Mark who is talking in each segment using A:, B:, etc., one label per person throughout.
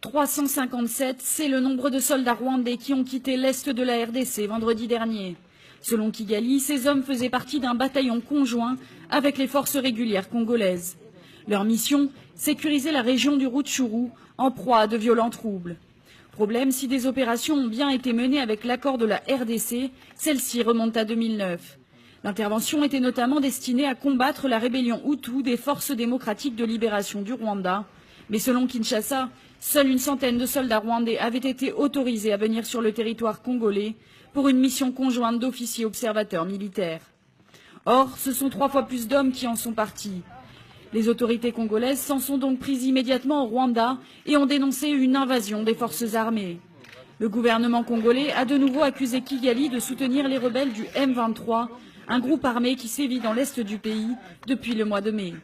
A: 357, c'est le nombre de soldats rwandais qui ont quitté l'est de la RDC vendredi dernier. Selon Kigali, ces hommes faisaient partie d'un bataillon conjoint avec les forces régulières congolaises. Leur mission, sécuriser la région du Rutshuru, en proie à de violents troubles. Problème, si des opérations ont bien été menées avec l'accord de la RDC, celle-ci remonte à 2009. L'intervention était notamment destinée à combattre la rébellion Hutu des forces démocratiques de libération du Rwanda. Mais selon Kinshasa, seule une centaine de soldats rwandais avaient été autorisés à venir sur le territoire congolais pour une mission conjointe d'officiers observateurs militaires. Or, ce sont 3 fois plus d'hommes qui en sont partis. Les autorités congolaises s'en sont donc prises immédiatement au Rwanda et ont dénoncé une invasion des forces armées. Le gouvernement congolais a de nouveau accusé Kigali de soutenir les rebelles du M23, un groupe armé qui sévit dans l'est du pays depuis le mois de mai.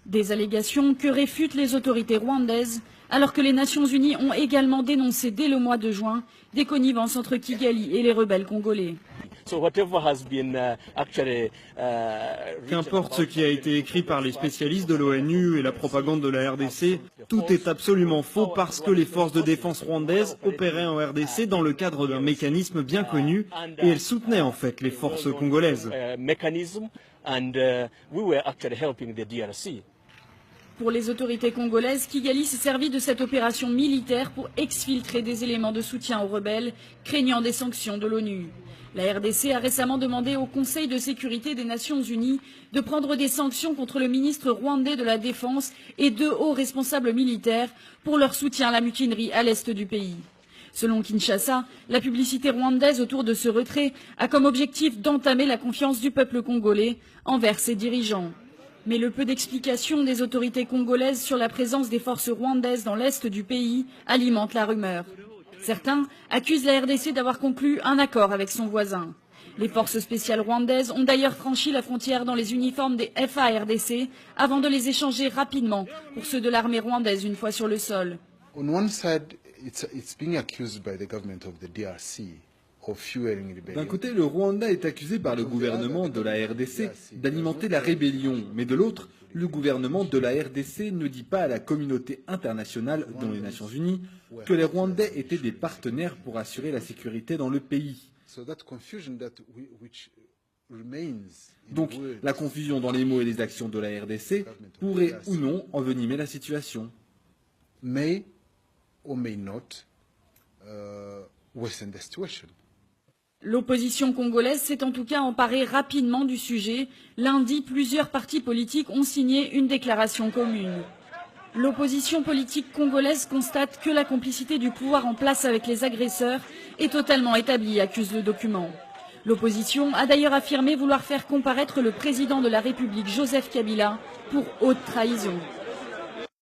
A: Des allégations que réfutent les autorités rwandaises, alors que les Nations Unies ont également dénoncé dès le mois de juin des connivences entre Kigali et les rebelles congolais.
B: Qu'importe ce qui a été écrit par les spécialistes de l'ONU et la propagande de la RDC, tout est absolument faux parce que les forces de défense rwandaises opéraient en RDC dans le cadre d'un mécanisme bien connu et elles soutenaient en fait les forces congolaises.
A: Pour les autorités congolaises, Kigali s'est servi de cette opération militaire pour exfiltrer des éléments de soutien aux rebelles, craignant des sanctions de l'ONU. La RDC a récemment demandé au Conseil de sécurité des Nations Unies de prendre des sanctions contre le ministre rwandais de la Défense et 2 hauts responsables militaires pour leur soutien à la mutinerie à l'est du pays. Selon Kinshasa, la publicité rwandaise autour de ce retrait a comme objectif d'entamer la confiance du peuple congolais envers ses dirigeants. Mais le peu d'explications des autorités congolaises sur la présence des forces rwandaises dans l'est du pays alimente la rumeur. Certains accusent la RDC d'avoir conclu un accord avec son voisin. Les forces spéciales rwandaises ont d'ailleurs franchi la frontière dans les uniformes des FARDC avant de les échanger rapidement pour ceux de l'armée rwandaise une fois sur le sol.
C: On one side, it's being accused by the government of the DRC.
D: D'un côté, le Rwanda est accusé par le gouvernement de la RDC d'alimenter la rébellion, mais de l'autre, le gouvernement de la RDC ne dit pas à la communauté internationale, dont les Nations Unies, que les Rwandais étaient des partenaires pour assurer la sécurité dans le pays. Donc, la confusion dans les mots et les actions de la RDC pourrait ou non envenimer la situation.
C: May or may not worsen the situation.
A: L'opposition congolaise s'est en tout cas emparée rapidement du sujet. Lundi, plusieurs partis politiques ont signé une déclaration commune. L'opposition politique congolaise constate que la complicité du pouvoir en place avec les agresseurs est totalement établie, accuse le document. L'opposition a d'ailleurs affirmé vouloir faire comparaître le président de la République, Joseph Kabila, pour haute trahison.